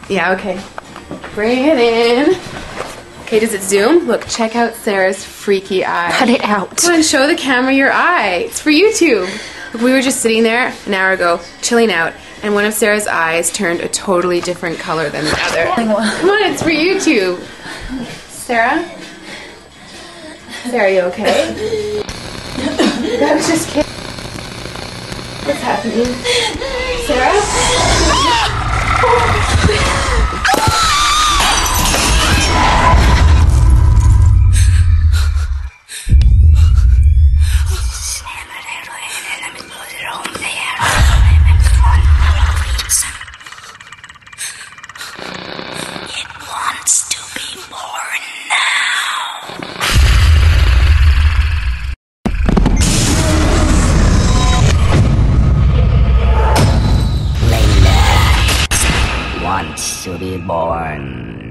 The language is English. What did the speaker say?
Yeah, okay. Bring it in. Okay, does it zoom? Look, check out Sarah's freaky eye. Cut it out. Come on, show the camera your eye. It's for YouTube. Look, we were just sitting there an hour ago, chilling out, and one of Sarah's eyes turned a totally different color than the other. Come on, it's for YouTube. Sarah? Sarah, are you okay? That was just kidding. What's happening? Sarah? Wants to be born.